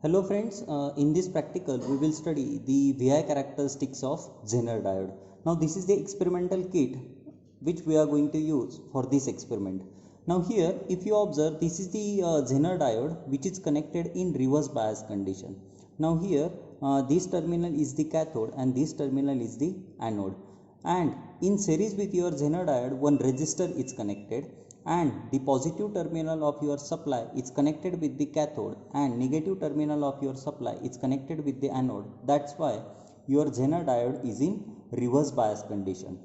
Hello friends, in this practical we will study the VI characteristics of Zener diode. Now this is the experimental kit which we are going to use for this experiment. Now here if you observe, this is the Zener diode which is connected in reverse bias condition. Now here this terminal is the cathode and this terminal is the anode, and in series with your Zener diode one resistor is connected, and the positive terminal of your supply is connected with the cathode and negative terminal of your supply is connected with the anode. That's why your Zener diode is in reverse bias condition.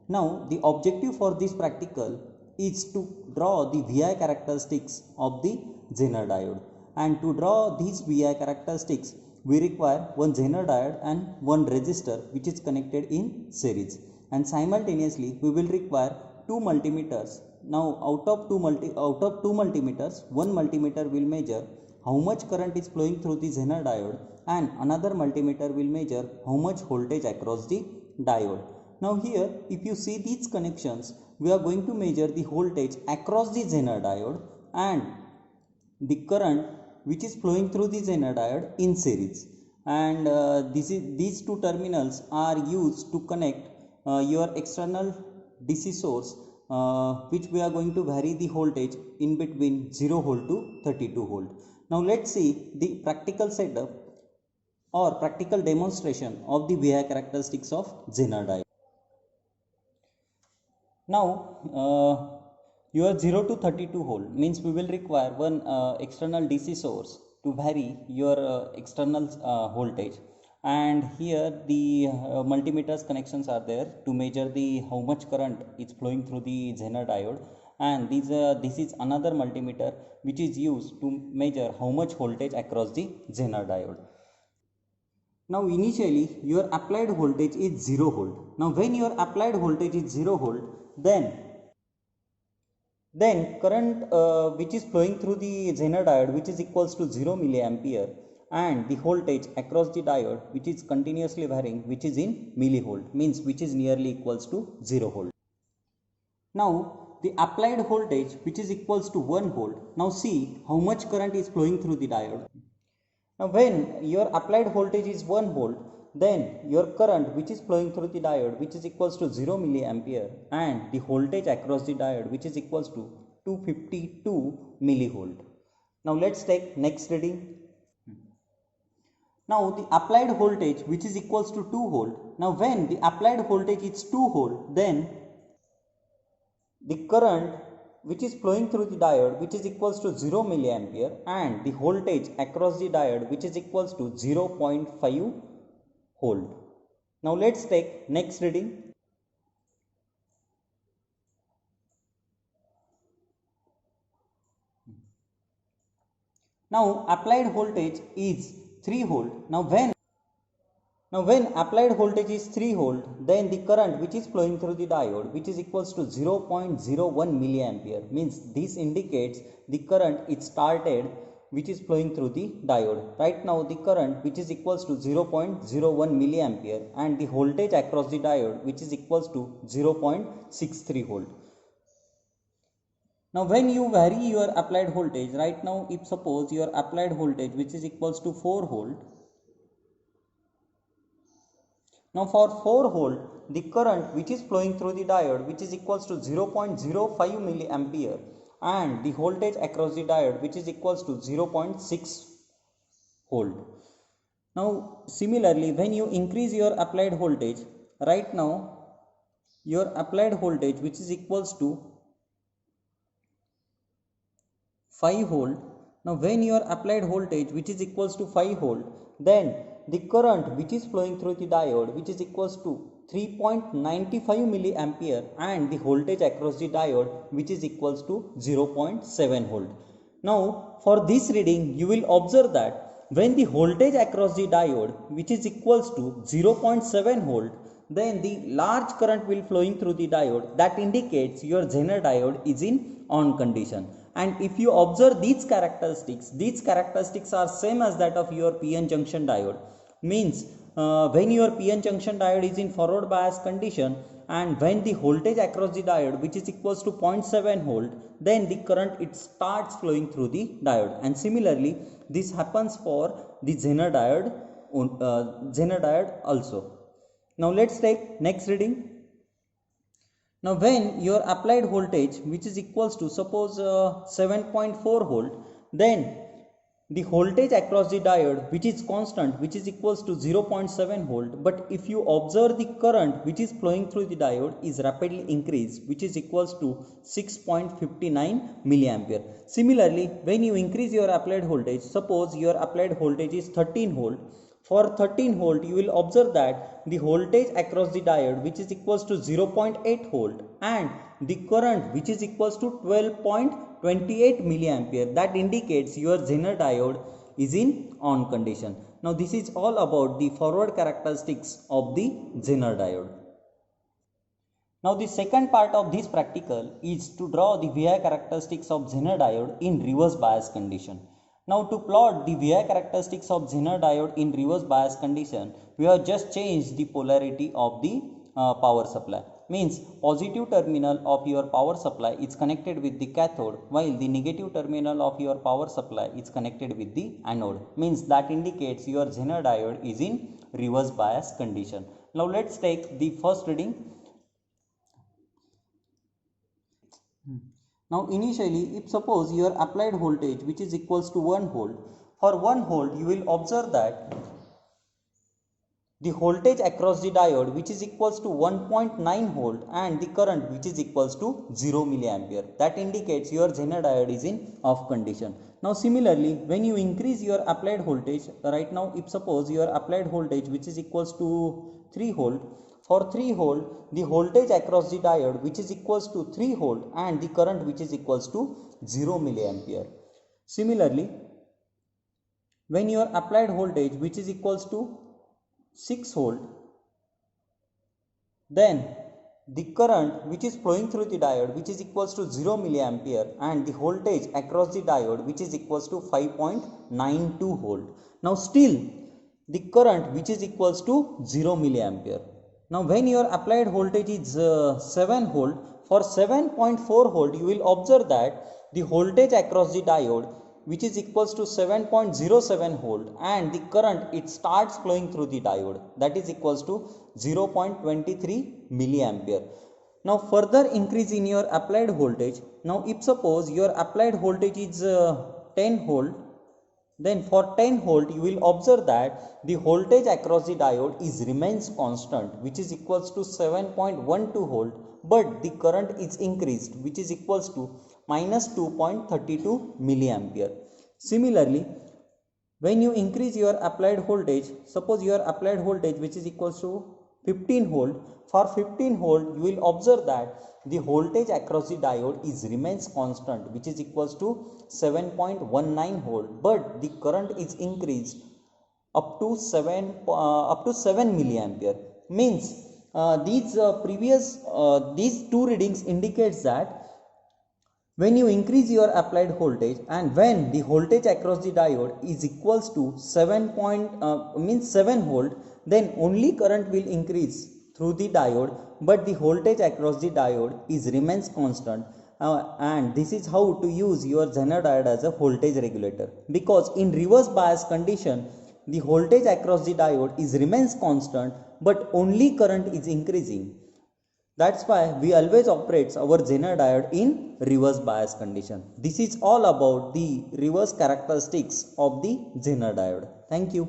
Now the objective for this practical is to draw the VI characteristics of the Zener diode, and to draw these VI characteristics we require one Zener diode and one resistor which is connected in series, and simultaneously we will require two multimeters. Now out of two multimeters, one multimeter will measure how much current is flowing through the Zener diode, and another multimeter will measure how much voltage across the diode. Now here if you see these connections, we are going to measure the voltage across the Zener diode and the current which is flowing through the Zener diode in series, and these two terminals are used to connect your external DC source, which we are going to vary the voltage in between 0 volt to 32 volt. Now let's see the practical setup or practical demonstration of the VI characteristics of Zener diode. Now your 0 to 32 volt means we will require one external DC source to vary your external voltage, and here the multimeters connections are there to measure the how much current is flowing through the Zener diode, and this is another multimeter which is used to measure how much voltage across the Zener diode. Now initially your applied voltage is 0 volt. Now when your applied voltage is 0 volt, then current which is flowing through the Zener diode which is equals to 0 milliampere, and the voltage across the diode which is continuously varying which is in millivolt, means which is nearly equals to 0 volt. Now the applied voltage which is equals to 1 volt. Now see how much current is flowing through the diode. Now when your applied voltage is 1 volt, then your current which is flowing through the diode which is equals to 0 milliampere, and the voltage across the diode which is equals to 252 millivolt. Now let's take next reading. Now the applied voltage which is equals to 2 volt. Now when the applied voltage is 2 volt, then the current which is flowing through the diode which is equals to 0 milliampere, and the voltage across the diode which is equals to 0.5 volt. Now let's take next reading. Now applied voltage is 3 volt. Now when applied voltage is 3 volt, then the current which is flowing through the diode which is equals to 0.01 milliampere, means this indicates the current is started which is flowing through the diode. Right now the current which is equals to 0.01 milliampere, and the voltage across the diode which is equals to 0.63 volt. Now when you vary your applied voltage, right now if suppose your applied voltage which is equals to 4 volt. Now for 4 volt, the current which is flowing through the diode which is equals to 0.05 milliampere, and the voltage across the diode which is equals to 0.6 volt. Now similarly when you increase your applied voltage, right now your applied voltage which is equals to 5 volt. Now when your applied voltage which is equals to 5 volt, then the current which is flowing through the diode which is equals to 3.95 milliampere, and the voltage across the diode which is equals to 0.7 volt. Now for this reading you will observe that when the voltage across the diode which is equals to 0.7 volt, then the large current will flowing through the diode. That indicates your Zener diode is in on condition. And if you observe these characteristics are same as that of your PN junction diode, means when your PN junction diode is in forward bias condition, and when the voltage across the diode which is equals to 0.7 volt, then the current it starts flowing through the diode. And similarly this happens for the Zener diode also. Now let's take next reading. Now when your applied voltage which is equals to suppose 7.4 volt, then the voltage across the diode which is constant which is equals to 0.7 volt, but if you observe the current which is flowing through the diode is rapidly increased which is equals to 6.59 milliampere. Similarly when you increase your applied voltage, suppose your applied voltage is 13 volt, for 13 volt you will observe that the voltage across the diode which is equals to 0.8 volt and the current which is equals to 12.28 milliampere. That indicates your Zener diode is in on condition. Now this is all about the forward characteristics of the Zener diode. Now the second part of this practical is to draw the VI characteristics of Zener diode in reverse bias condition. Now to plot the VI characteristics of Zener diode in reverse bias condition, we have just changed the polarity of the power supply. Means positive terminal of your power supply is connected with the cathode while the negative terminal of your power supply is connected with the anode. Means that indicates your Zener diode is in reverse bias condition. Now let's take the first reading. Now initially if suppose your applied voltage which is equals to 1 volt, for 1 volt you will observe that the voltage across the diode which is equals to 1.9 volt and the current which is equals to 0 milliampere. That indicates your Zener diode is in off condition. Now similarly when you increase your applied voltage, right now if suppose your applied voltage which is equals to 3 volt, for 3 volt the voltage across the diode which is equals to 3 volt and the current which is equals to 0 milliampere. Similarly when your applied voltage which is equals to 6 volt, then the current which is flowing through the diode which is equals to 0 milliampere and the voltage across the diode which is equals to 5.92 volt. Now still the current which is equals to 0 milliampere. Now when your applied voltage is 7 volt, for 7.4 volt you will observe that the voltage across the diode which is equals to 7.07 volt and the current it starts flowing through the diode that is equals to 0.23 milliampere. Now further increase in your applied voltage. Now if suppose your applied voltage is 10 volt, then for 10 volt you will observe that the voltage across the diode is remains constant which is equals to 7.12 volt, but the current is increased which is equals to minus 2.32 milliampere. Similarly when you increase your applied voltage, suppose your applied voltage which is equals to 15 volt, for 15 volt you will observe that the voltage across the diode is remains constant which is equals to 7.19 volt, but the current is increased up to 7 milliampere. Means these two readings indicates that when you increase your applied voltage and when the voltage across the diode is equals to 7 volt, then only current will increase through the diode, but the voltage across the diode is remains constant. And this is how to use your Zener diode as a voltage regulator, because in reverse bias condition the voltage across the diode is remains constant but only current is increasing. That's why we always operate our Zener diode in reverse bias condition. This is all about the reverse characteristics of the Zener diode. Thank you.